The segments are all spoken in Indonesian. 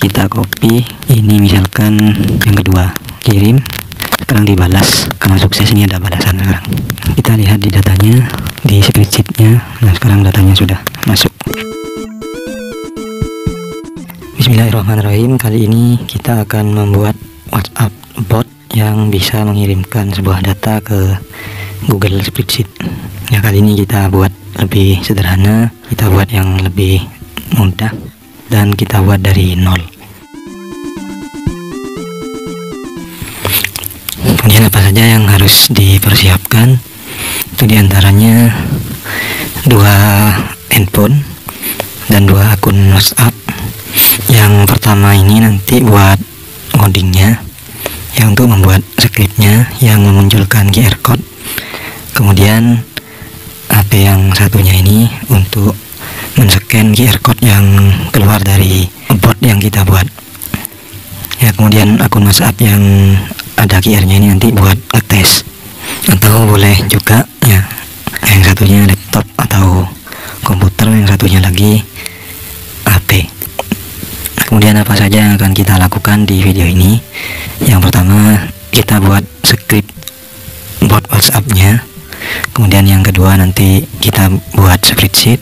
kita copy ini, misalkan yang kedua kirim, sekarang dibalas. Karena sukses ini ada balasan. Sekarang kita lihat di datanya, di spreadsheetnya. Nah sekarang datanya sudah masuk. Bismillahirrahmanirrahim. Kali ini kita akan membuat WhatsApp bot yang bisa mengirimkan sebuah data ke Google Spreadsheet. Ya, kali ini kita buat lebih sederhana, kita buat yang lebih mudah, dan kita buat dari nol. Kemudian apa saja yang harus dipersiapkan? Itu diantaranya 2 handphone dan 2 akun WhatsApp. Yang pertama ini nanti buat codingnya, yang untuk membuat scriptnya yang memunculkan QR code. Kemudian HP yang satunya ini untuk men-scan QR code yang keluar dari bot yang kita buat. Ya, kemudian akun WhatsApp yang ada QR-nya ini nanti buat ngetes, atau boleh juga ya yang satunya laptop atau komputer, yang satunya lagi HP. Kemudian apa saja yang akan kita lakukan di video ini? Yang pertama, kita buat script bot WhatsApp-nya. Kemudian yang kedua nanti kita buat spreadsheet.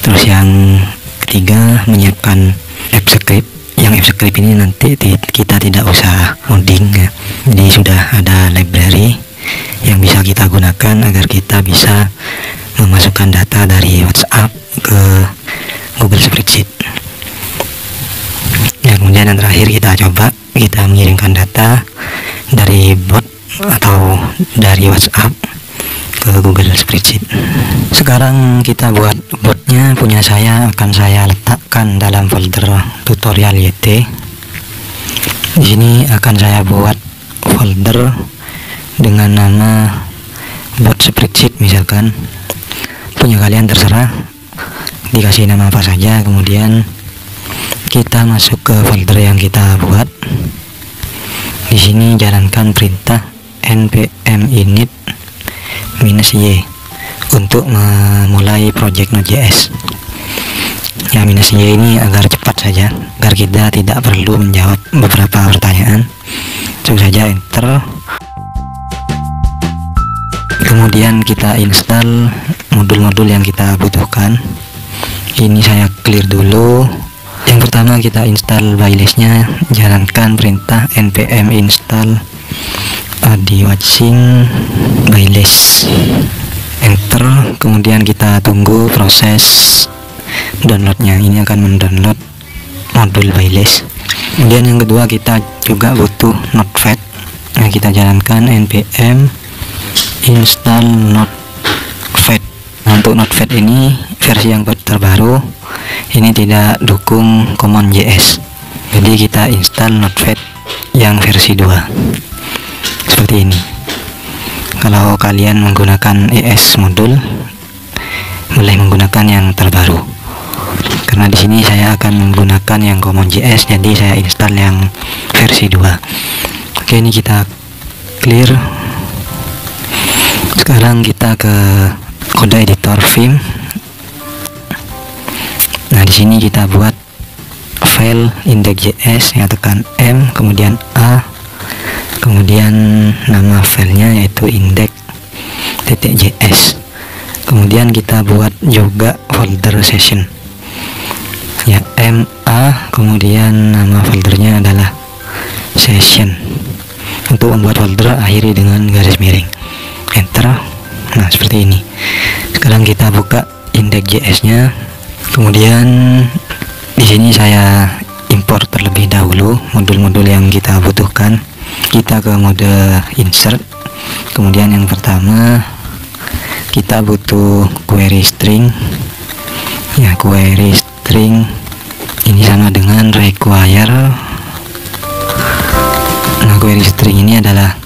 Terus yang ketiga menyiapkan app script. Yang app script ini nanti kita tidak usah coding ya. Jadi sudah ada library yang bisa kita gunakan agar kita bisa memasukkan data dari WhatsApp ke Google Spreadsheet. Ya, kemudian yang terakhir kita coba kita mengirimkan data dari bot atau dari WhatsApp ke Google Spreadsheet. Sekarang kita buat botnya. Punya saya akan saya letakkan dalam folder tutorial YT. Di sini akan saya buat folder dengan nama bot spreadsheet misalkan. Punya kalian terserah, dikasih nama apa saja. Kemudian kita masuk ke folder yang kita buat. Di sini jalankan perintah npm init -y untuk memulai project Node.js. Ya, -y ini agar cepat saja, agar kita tidak perlu menjawab beberapa pertanyaan. Langsung saja enter. Kemudian kita install modul-modul yang kita butuhkan. Ini saya clear dulu. Yang pertama kita install playlistnya, jalankan perintah npm install di watching playlist, enter. Kemudian kita tunggu proses downloadnya. Ini akan mendownload modul playlist. Kemudian yang kedua kita juga butuh notepad. Nah, kita jalankan npm install notepad. Nah, untuk notepad ini versi yang terbaru, ini tidak dukung CommonJS, jadi kita install notepad yang versi 2 seperti ini. Kalau kalian menggunakan ES modul, boleh menggunakan yang terbaru. Karena di sini saya akan menggunakan yang CommonJS, jadi saya install yang versi 2. Oke, ini kita clear. Sekarang kita ke kode editor Vim. Nah, di sini kita buat file index.js, yang tekan M, kemudian A, kemudian nama filenya yaitu index.js. Kemudian kita buat juga folder session, ya MA, kemudian nama foldernya adalah session. Untuk membuat folder akhiri dengan garis miring, enter. Nah, seperti ini. Sekarang kita buka index.js-nya. Kemudian di sini saya import terlebih dahulu modul-modul yang kita butuhkan. Kita ke mode insert. Kemudian yang pertama kita butuh query string. Ya, query string ini sama dengan require. Nah, query string ini adalah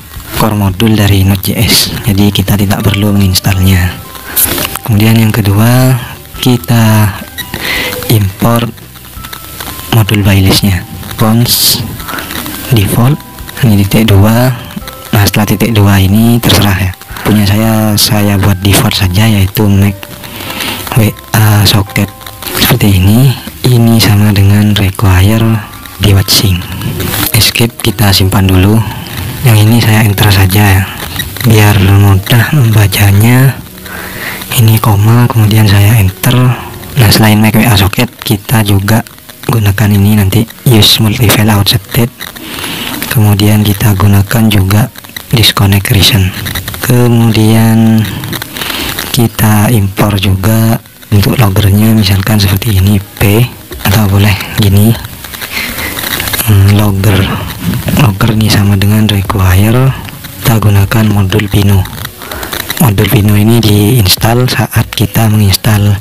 core modul dari Node.js, jadi kita tidak perlu menginstalnya. Kemudian yang kedua kita import modul playlistnya, fonts default. Ini titik 2. Nah, setelah titik 2 ini terserah ya, punya saya buat default saja, yaitu make WA socket seperti ini. ini sama dengan require di watching. Escape kita simpan dulu. Yang ini saya enter saja ya, biar mudah membacanya. Ini koma, kemudian saya enter. Nah, selain make WA socket, kita juga gunakan ini nanti, use multi-file out state. Kemudian kita gunakan juga disconnect reason. Kemudian kita impor juga untuk loggernya, misalkan seperti ini p, atau boleh gini, logger ini sama dengan require. Kita gunakan modul Pino. Modul Pino ini diinstal saat kita menginstal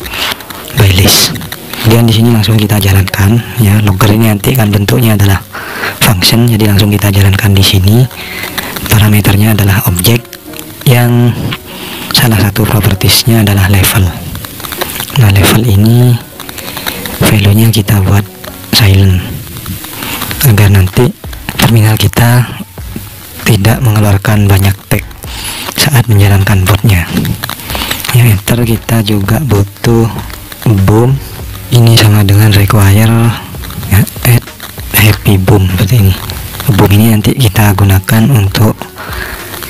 Bailis. Kemudian di sini langsung kita jalankan ya. Logger ini nanti kan bentuknya adalah function, jadi langsung kita jalankan di sini. Parameternya adalah objek, yang salah satu propertiesnya adalah level. Nah, level ini value-nya kita buat silent agar nanti terminal kita tidak mengeluarkan banyak tag saat menjalankan botnya. Ya, enter. Kita juga butuh boom, ini sama dengan require ya, add happy boom seperti ini. Boom ini nanti kita gunakan untuk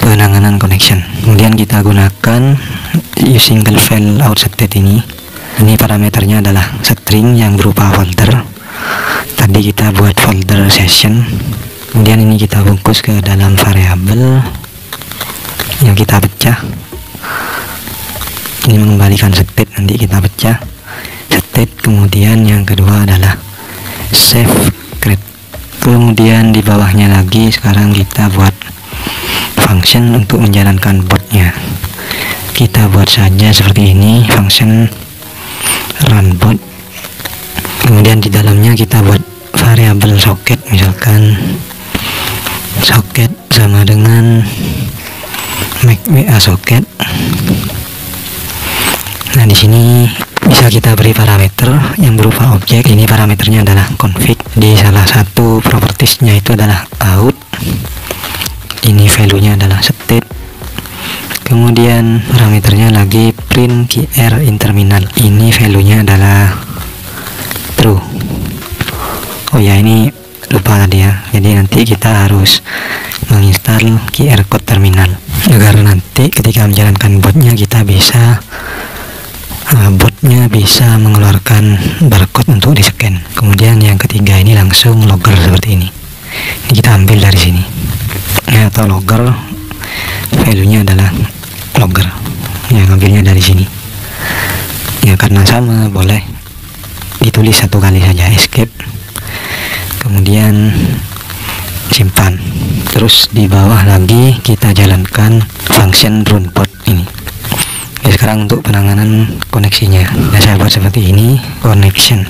penanganan connection. Kemudian kita gunakan use single file out state ini parameternya adalah string yang berupa folder. Tadi kita buat folder session, kemudian ini kita bungkus ke dalam variabel yang kita pecah. Ini mengembalikan state, nanti kita pecah state. Kemudian yang kedua adalah save create. Kemudian di bawahnya lagi sekarang kita buat function untuk menjalankan botnya. Kita buat saja seperti ini, function run bot. Kemudian di dalamnya kita buat variabel socket, misalkan socket sama dengan make WA socket. Nah, di sini bisa kita beri parameter yang berupa objek. Ini parameternya adalah config. Di salah satu propertiesnya itu adalah out. Ini value-nya adalah state. Kemudian parameternya lagi print QR in terminal. Ini value-nya adalah true. Oh ya, ini lupa tadi ya. Jadi nanti kita harus menginstal QR code terminal agar nanti ketika menjalankan botnya kita bisa botnya bisa mengeluarkan barcode untuk di scan. Kemudian yang ketiga ini langsung logger seperti ini. Ini kita ambil dari sini ya, atau logger, value-nya adalah logger. Yang ambilnya dari sini ya, karena sama boleh ditulis satu kali saja, escape, kemudian simpan. Terus di bawah lagi kita jalankan function run port ini. Ya, sekarang untuk penanganan koneksinya, ya saya buat seperti ini, connection.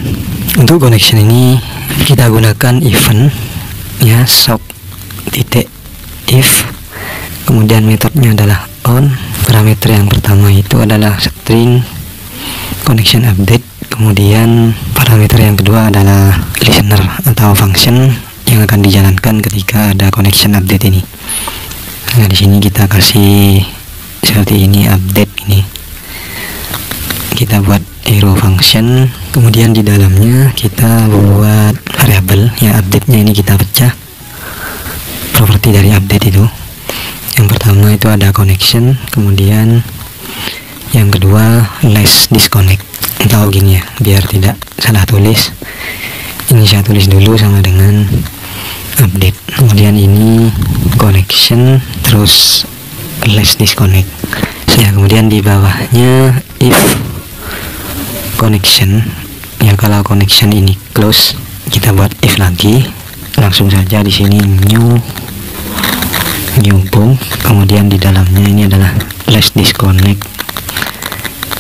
Untuk connection ini kita gunakan event ya, sock titik if, kemudian metodenya adalah on. Parameter yang pertama itu adalah string connection update. Kemudian parameter yang kedua adalah listener atau function yang akan dijalankan ketika ada connection update ini. Nah, di sini kita kasih seperti ini, update ini. Kita buat hero function, kemudian di dalamnya kita buat variabel ya, update-nya ini kita pecah properti dari update itu. Yang pertama itu ada connection, kemudian yang kedua less disconnect, atau gini ya biar tidak salah tulis, ini saya tulis dulu sama dengan update. Kemudian ini connection terus less disconnect ya. Kemudian di bawahnya if connection ya, kalau connection ini close kita buat if lagi, langsung saja di sini new boom. Kemudian di dalamnya ini adalah less disconnect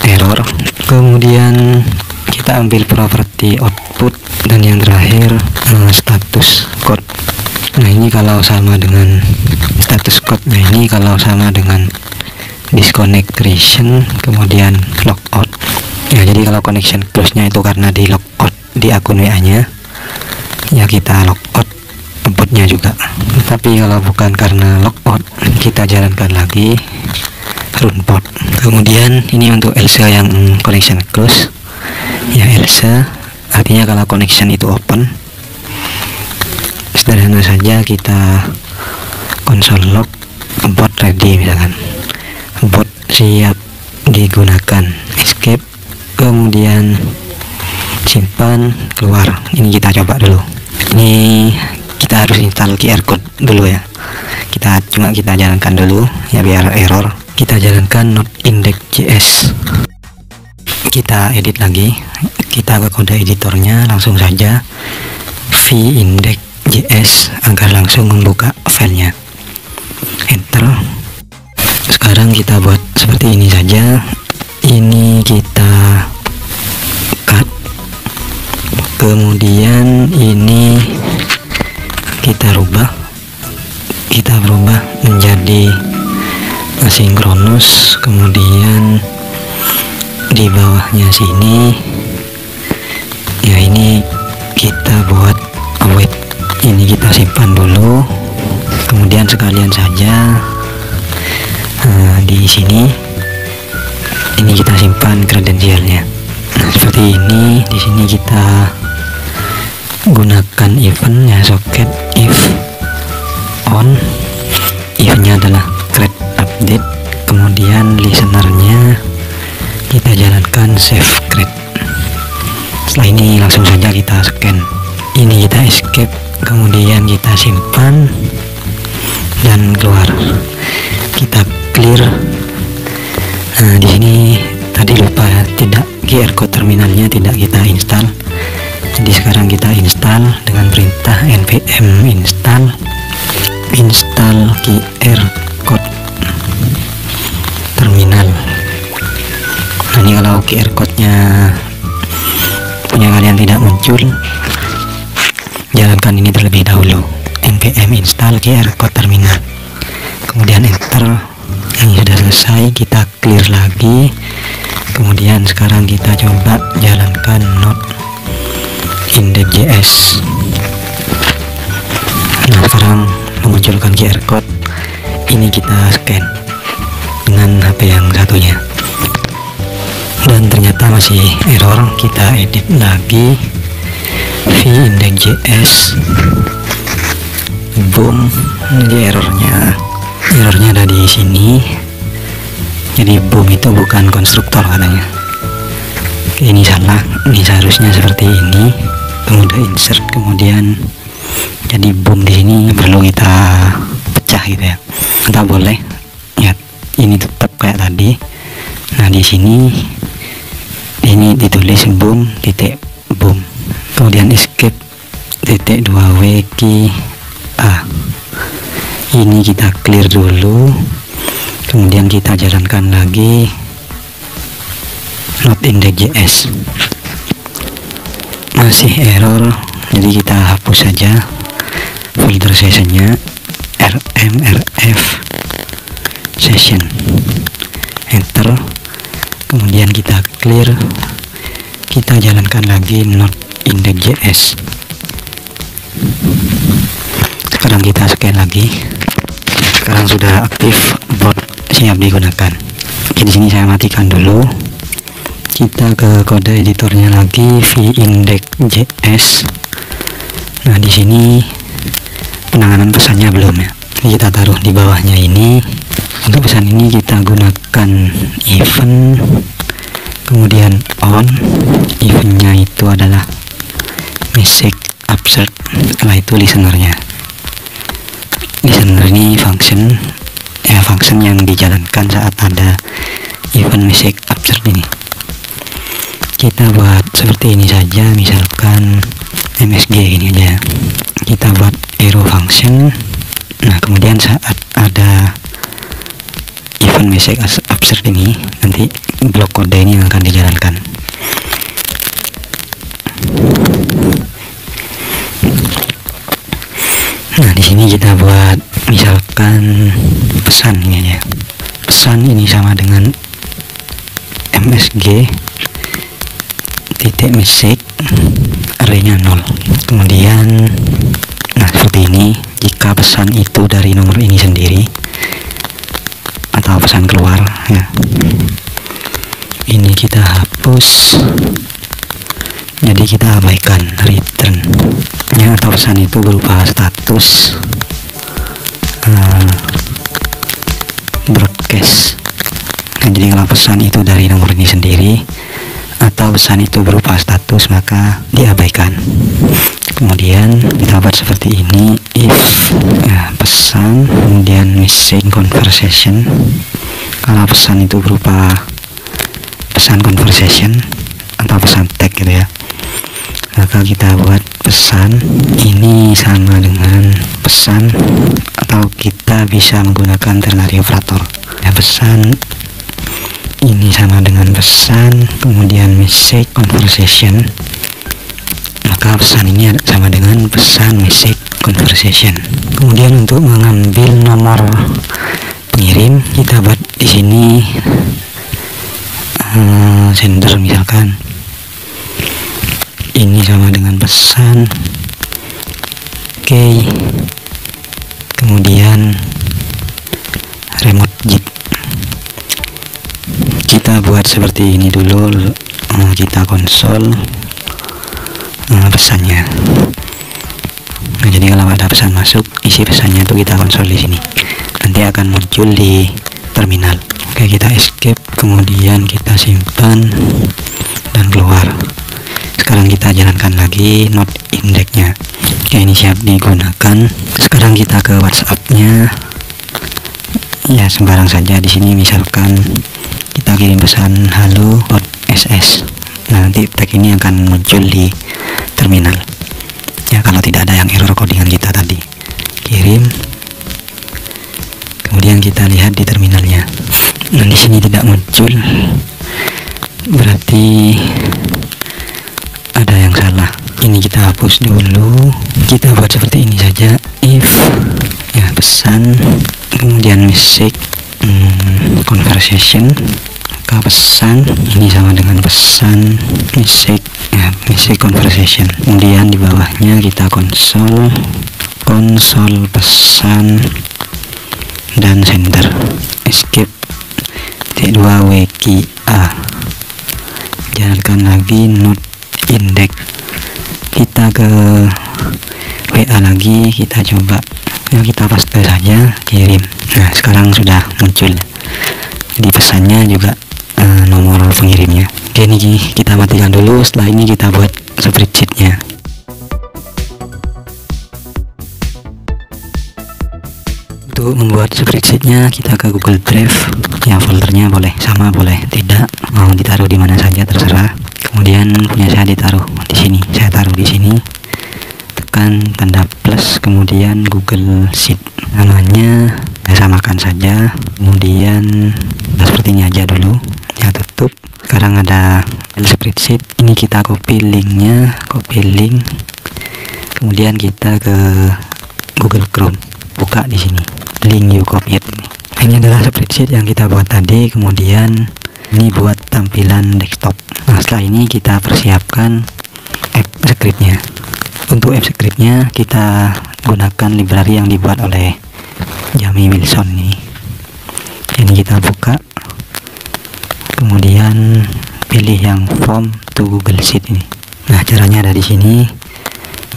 error. Kemudian kita ambil properti output, dan yang terakhir status code. Nah, ini kalau sama dengan status code. Nah, ini kalau sama dengan disconnect reason, kemudian logout ya. Jadi kalau connection close nya itu karena di logout di akun WA nya ya, kita logout botnya juga. Tapi kalau bukan karena logout, kita jalankan lagi run port. Kemudian ini untuk else yang connection close ya, else artinya kalau connection itu open. Sederhana saja, kita console log bot ready, misalkan bot siap digunakan, escape, kemudian simpan, keluar. Ini kita coba dulu. Ini kita harus install QR code dulu ya. Kita jalankan dulu ya biar error. Kita jalankan node.index.js. Kita edit lagi. Kita ke kode editornya, langsung saja v-index.js agar langsung membuka filenya. Enter. Sekarang kita buat seperti ini saja. Ini kita cut. Kemudian ini kita rubah menjadi asinkronus. Kemudian di bawahnya sini ya, ini kita buat await. Ini kita simpan dulu. Kemudian sekalian saja di sini ini kita simpan kredensialnya. Nah, seperti ini. Di sini kita gunakan event ya, socket if on. If-nya adalah create update. Kemudian listenernya kita jalankan save create. Setelah ini langsung saja kita scan. Ini kita escape, kemudian kita simpan dan keluar. Kita clear. Nah, di sini tadi lupa ya, tidak QR code terminalnya tidak kita install. Jadi sekarang kita install dengan perintah npm install QR code terminal. Nah, ini kalau QR code-nya punya kalian tidak muncul, jalankan ini terlebih dahulu, npm install QR code terminal, kemudian enter. Ini sudah selesai. Kita clear lagi. Kemudian sekarang kita coba jalankan node.index.js. Nah, sekarang memunculkan QR code. Ini kita scan dengan HP yang satunya dan ternyata masih error. Kita edit lagi v-index.js. Boom, ini errornya ada di sini. Jadi boom itu bukan konstruktor katanya. Ini salah, ini seharusnya seperti ini. Kemudian insert, kemudian jadi boom di sini perlu kita pecah gitu ya. Kita boleh ya, ini tetap kayak tadi. Nah, di sini ini ditulis boom titik boom, kemudian escape titik 2w key a. Ini kita clear dulu, kemudian kita jalankan lagi node.index.js. Masih error, jadi kita hapus saja folder sessionnya, rmrf session, enter. Kemudian kita clear, kita jalankan lagi node.index.js. Sekarang kita scan lagi. Sekarang sudah aktif, bot siap digunakan. Oke, di sini saya matikan dulu. Kita ke kode editornya lagi, v-index.js. Nah, di sini penanganan pesannya belum ya. Ini kita taruh di bawahnya ini. Untuk pesan ini kita gunakan event, kemudian on. Eventnya itu adalah message upsert. Setelah itu listenernya. Listener ini function yang dijalankan saat ada event message upsert ini. Kita buat seperti ini saja, misalkan msg ini aja. Kita buat arrow function. Nah, kemudian saat ada event message upsert ini, nanti blok kode ini yang akan dijalankan. Nah, di sini kita buat misalkan pesan ini aja. Pesan ini sama dengan msg titik message arraynya 0. Kemudian nah, seperti ini. Jika pesan itu dari nomor ini sendiri atau pesan keluar ya, ini kita hapus. jadi kita abaikan return ya, atau pesan itu berupa status broadcast. Nah, jadi kalau pesan itu dari nomor ini sendiri atau pesan itu berupa status, maka diabaikan. Kemudian kita buat seperti ini, if pesan kemudian message conversation. Kalau pesan itu berupa pesan conversation atau pesan tag gitu ya, maka kita buat pesan ini sama dengan pesan, atau kita bisa menggunakan ternary operator ya. Pesan ini sama dengan pesan kemudian message conversation, maka pesan ini sama dengan pesan message conversation. Kemudian untuk mengambil nomor pengirim, kita buat di sini sender, misalkan ini sama dengan pesan kemudian remote JIT. Kita buat seperti ini dulu, kita konsol pesannya. Nah, jadi kalau ada pesan masuk, isi pesannya itu kita konsol di sini, nanti akan muncul di terminal. Oke, kita escape, kemudian kita simpan dan keluar. Sekarang kita jalankan lagi node indexnya. Oke, ini siap digunakan. Sekarang kita ke WhatsApp-nya. Ya, sembarang saja di sini, misalkan kita kirim pesan halo.ss. Nah, nanti tag ini akan muncul di terminal ya, kalau tidak ada yang error codingan kita tadi. Kirim, kemudian kita lihat di terminalnya. Nah, di sini tidak muncul, berarti ada yang salah. Ini kita hapus dulu, kita buat seperti ini saja, if ya pesan kemudian message conversation, maka pesan ini sama dengan pesan message ya, message conversation. Kemudian di bawahnya kita konsol pesan dan sender. Escape T2 WQA, jalankan lagi node index. Kita ke WA lagi, kita coba ya, kita paste saja, kirim. Nah, sekarang sudah muncul di pesannya juga nomor pengirimnya. Oke, ini kita matikan dulu. Setelah ini kita buat spreadsheetnya. Untuk membuat spreadsheetnya, kita ke Google Drive ya, foldernya boleh sama boleh tidak, mau ditaruh di mana saja terserah. Kemudian punya saya ditaruh di sini, saya taruh di sini, tekan tanda plus, kemudian Google Sheet, namanya saya samakan saja, kemudian seperti ini aja dulu ya, tutup. Sekarang ada spreadsheet, ini kita copy linknya, copy link, kemudian kita ke Google Chrome, buka di sini link you copied. Ini adalah spreadsheet yang kita buat tadi, kemudian ini buat tampilan desktop. Nah, setelah ini kita persiapkan app scriptnya. Untuk app scriptnya kita gunakan library yang dibuat oleh Jamie Wilson ini. Ini kita buka, kemudian pilih yang form to Google Sheet ini. Nah, caranya ada di sini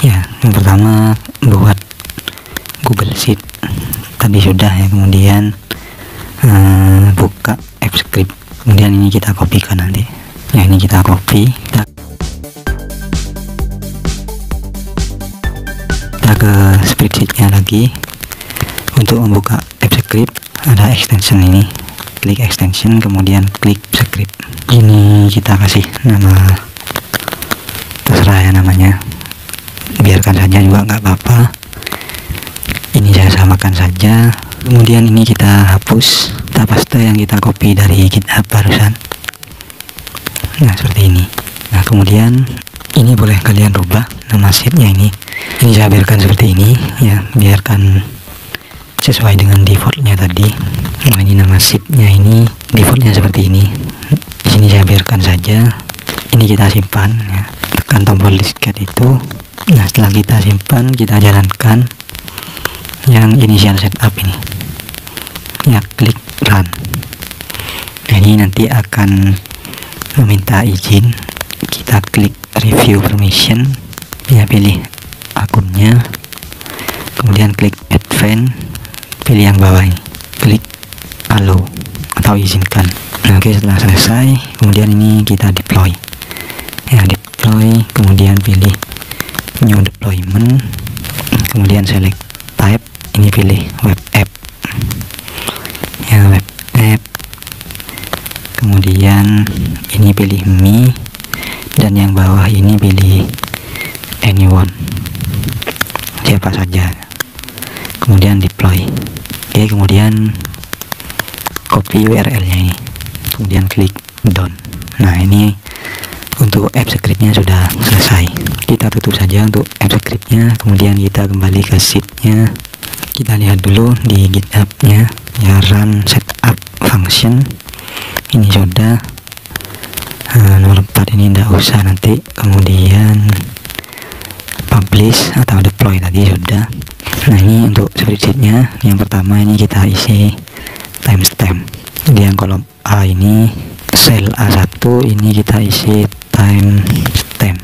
ya. Yang pertama buat Google Sheet tadi sudah ya, kemudian buka app script, kemudian ini kita kopikan nanti ya, ini kita copy, kita ke spreadsheetnya lagi. Untuk membuka app script ada extension ini, klik extension kemudian klik script. Ini kita kasih nama, terserah ya namanya, biarkan saja juga nggak apa-apa. Ini saya samakan saja, kemudian ini kita hapus, kita paste yang kita copy dari GitHub barusan. Nah, seperti ini. Nah, kemudian ini boleh kalian rubah nama sheetnya ini saya biarkan seperti ini ya, biarkan sesuai dengan defaultnya tadi. Nah, ini nama sheetnya ini defaultnya seperti ini. Di sini saya biarkan saja. Ini kita simpan ya, tekan tombol disket itu. Nah, setelah kita simpan, kita jalankan yang initial setup ini ya, klik run. Nah, ini nanti akan meminta izin, kita klik review permission, ya pilih akunnya, kemudian klik advance, pilih yang bawah ini, klik allow atau izinkan. Nah, oke, setelah selesai kemudian ini kita deploy, ya deploy, kemudian pilih new deployment, kemudian select type, ini pilih web app, ya web app, kemudian ini pilih me, dan yang bawah ini pilih anyone, siapa saja, kemudian deploy. Oke, kemudian copy URL nya ini, kemudian klik done. Nah, ini untuk app scriptnya sudah selesai. Kita tutup saja untuk app scriptnya, kemudian kita kembali ke sheetnya. Kita lihat dulu di GitHub nya, ya run setup function ini sudah. Nomor 4 ini tidak usah nanti, kemudian publish atau deploy tadi sudah. Nah, ini untuk spreadsheetnya, yang pertama ini kita isi timestamp. Jadi yang kolom A ini, sel A1 ini kita isi timestamp,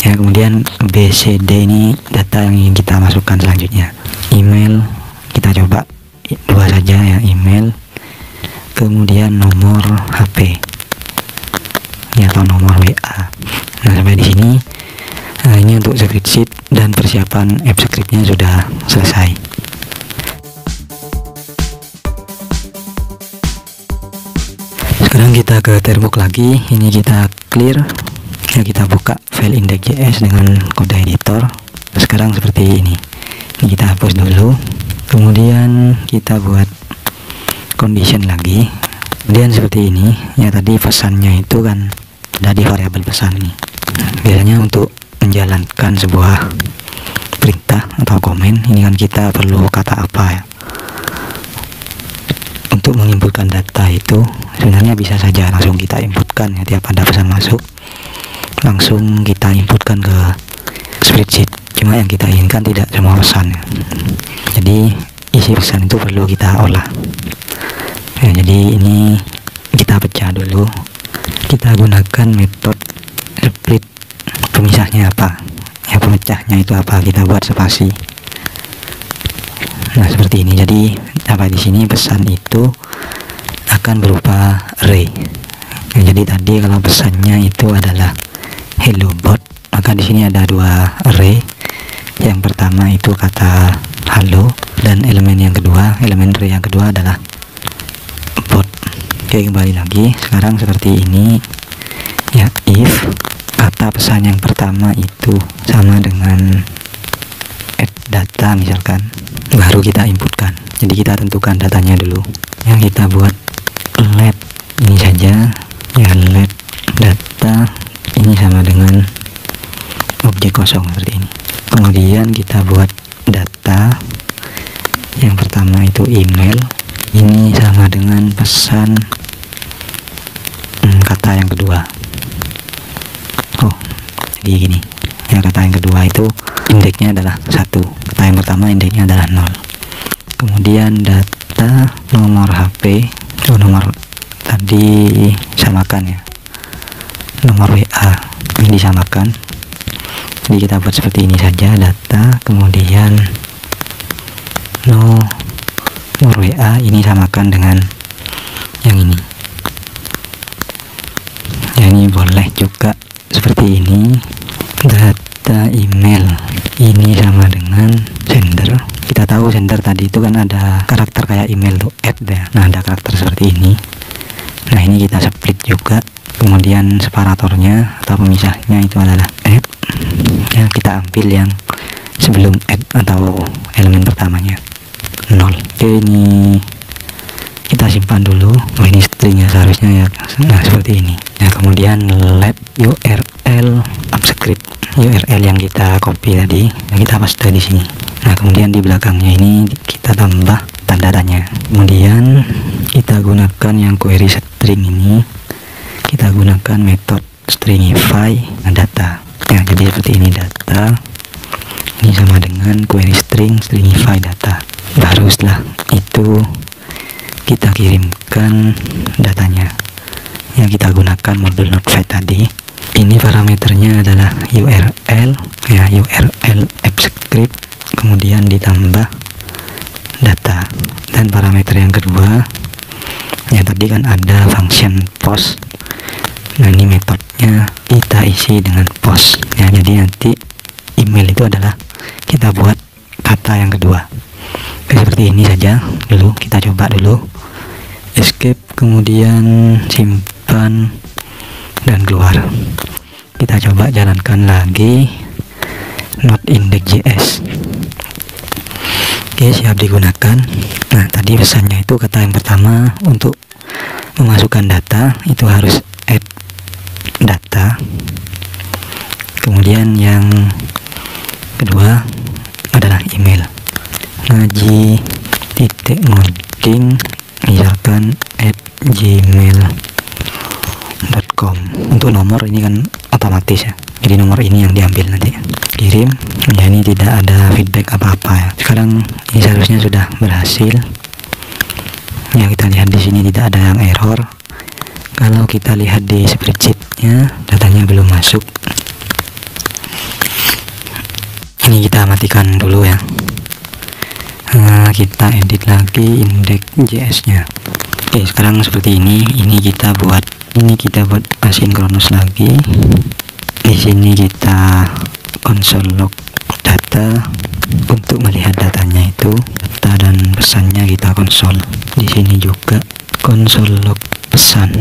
ya. Kemudian B, C, D ini data yang ingin kita masukkan selanjutnya. Email kita coba 2 saja, ya, email, kemudian nomor HP, ya, atau nomor WA. Nah, sampai di sini ini untuk spreadsheet dan persiapan app scriptnya sudah selesai. Sekarang kita ke Termbox lagi, ini kita clear, ya, kita buka file index.js dengan kode editor. Sekarang seperti ini kita hapus dulu, kemudian kita buat condition lagi, kemudian seperti ini, ya. Tadi pesannya itu kan ada di variabel pesan ini. Biasanya untuk menjalankan sebuah perintah atau komen ini kan kita perlu kata apa, ya. Untuk menginputkan data itu sebenarnya bisa saja langsung kita inputkan, ya, tiap ada pesan masuk langsung kita inputkan ke spreadsheet. Cuma yang kita inginkan tidak semua pesan, ya. Jadi isi pesan itu perlu kita olah, ya. Jadi ini kita pecah dulu, kita gunakan metode split. Pemisahnya apa, ya, pemecahnya itu apa, kita buat spasi. Nah, seperti ini. Jadi sampai di sini pesan itu akan berupa array, ya. Jadi tadi kalau pesannya itu adalah hello bot, maka di sini ada 2 array. Yang pertama itu kata halo, dan elemen yang kedua, elemen array yang kedua adalah bot. Oke, kembali lagi. Sekarang seperti ini, ya, if kata pesan yang pertama itu sama dengan add data misalkan, baru kita inputkan. Jadi kita tentukan datanya dulu, yang kita buat let ini saja, ya, let data ini sama dengan objek kosong seperti ini. Kemudian kita buat data yang pertama itu email, ini sama dengan pesan kata yang kedua. Oh, jadi gini, ya, kata yang kedua itu indeksnya adalah 1, kata yang pertama indeksnya adalah 0. Kemudian data nomor HP, nomor tadi samakan, ya, nomor WA ini disamakan. Jadi kita buat seperti ini saja, data, kemudian nomor WA ini samakan dengan yang ini, ya. Ini boleh juga seperti ini, data email ini sama dengan sender. Kita tahu sender tadi itu kan ada karakter kayak email tuh, add, ya. Nah, ada karakter seperti ini. Nah, ini kita split juga, kemudian separatornya atau pemisahnya itu adalah add, ya. Kita ambil yang sebelum add atau elemen pertamanya 0. Oke, ini kita simpan dulu. Oh, ini stringnya seharusnya, ya. Nah, seperti ini. Nah, kemudian let URL subscript, URL yang kita copy tadi, nah, kita paste di sini. Nah, kemudian di belakangnya ini kita tambah tanda tanya. Kemudian kita gunakan yang query string ini, kita gunakan metode stringify data, ya. Jadi seperti ini, data ini sama dengan query stringify data. Baru setelah itu kita kirimkan datanya, ya. Kita gunakan modul notepad tadi, Ini parameternya adalah URL ya, URL AppScript, kemudian ditambah data. Dan parameter yang kedua ya, tadi kan ada function post. Nah, ini metodenya kita isi dengan post ya. Jadi nanti email itu adalah kita buat kata yang kedua. Oke, seperti ini saja dulu, kita coba dulu. Escape, kemudian simpan dan keluar. Kita coba jalankan lagi not index.js. Oke, siap digunakan. Nah, tadi pesannya itu kata yang pertama untuk memasukkan data itu harus add data. Kemudian yang kedua adalah email. Naji.ngoding misalkan @gmail.com. Untuk nomor ini kan otomatis ya, jadi nomor ini yang diambil nanti. Kirim ya, ini tidak ada feedback apa-apa ya. Sekarang ini seharusnya sudah berhasil ya, kita lihat di sini tidak ada yang error. Kalau kita lihat di spreadsheetnya, datanya belum masuk. Ini kita matikan dulu ya. Nah, kita edit lagi index.js nya. Oke, sekarang seperti ini kita buat asinkronus lagi. Di sini kita console log data untuk melihat datanya itu, data dan pesannya kita konsol. Di sini juga console log pesan.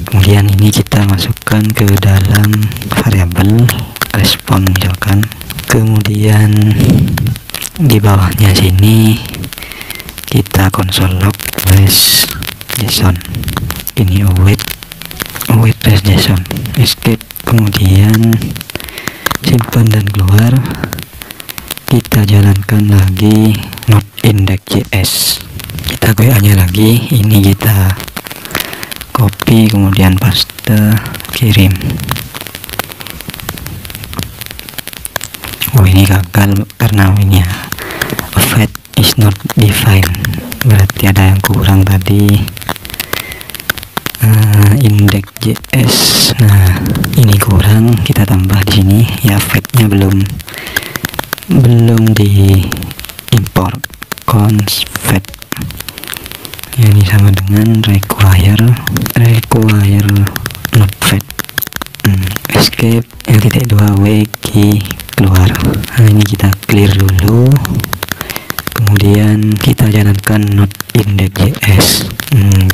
Kemudian ini kita masukkan ke dalam variabel respon misalkan. Kemudian di bawahnya sini kita console log JSON. Ini await JSON. Escape, kemudian simpan dan keluar. Kita jalankan lagi not index.js. Kita QA nya lagi, ini kita copy kemudian paste, kirim. Oh, ini gagal karena ini ya, fat is not defined, berarti ada yang kurang tadi. Index.js, nah ini kurang, kita tambah di sini ya, fatnya belum di import. Const fat ya, ini sama dengan require not fat. Escape yang titik 2 wiki keluar. Nah, ini kita clear dulu, kemudian kita jalankan not index.js.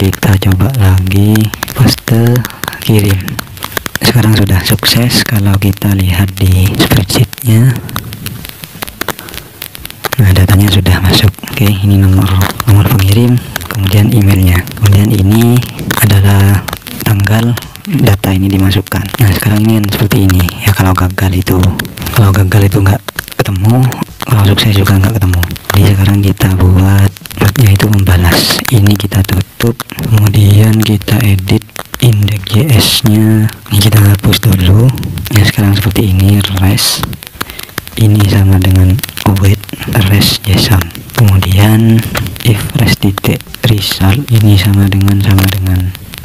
Kita coba lagi, paste, kirim. Sekarang sudah sukses kalau kita lihat di spreadsheetnya. Nah, datanya sudah masuk. Oke, ini nomor pengirim, kemudian emailnya, kemudian ini adalah tanggal data ini dimasukkan. Nah, sekarang ini seperti ini ya. Kalau gagal itu nggak ketemu, kalau sukses juga nggak ketemu. Jadi sekarang kita buat yaitu membalas. Ini kita tutup, kemudian kita edit index.js nya. Ini kita hapus dulu ya. Sekarang seperti ini, res ini sama dengan await res JSON. Kemudian if res titik result ini sama dengan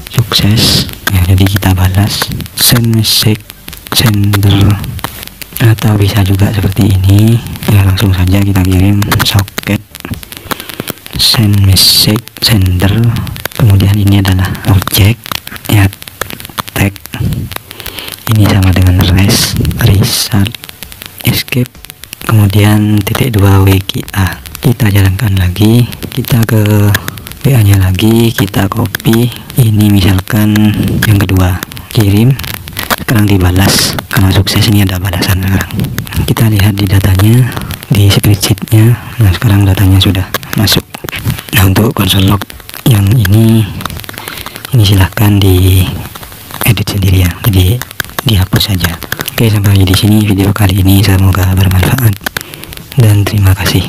sukses ya. Jadi kita balas send message sender, atau bisa juga seperti ini ya, langsung saja kita kirim socket send message sender. Kemudian ini adalah objek ya, tag ini sama dengan res result. Escape, kemudian titik 2 WGA. Kita jalankan lagi, kita ke WA nya lagi, kita copy ini misalkan yang kedua, kirim. Sekarang dibalas, karena sukses ini ada balasan. Sekarang kita lihat di datanya, di spreadsheetnya. Nah, sekarang datanya sudah masuk. Nah, untuk console log yang ini silahkan di edit sendiri ya, jadi dihapus saja. Oke, sampai di sini video kali ini, semoga bermanfaat dan terima kasih.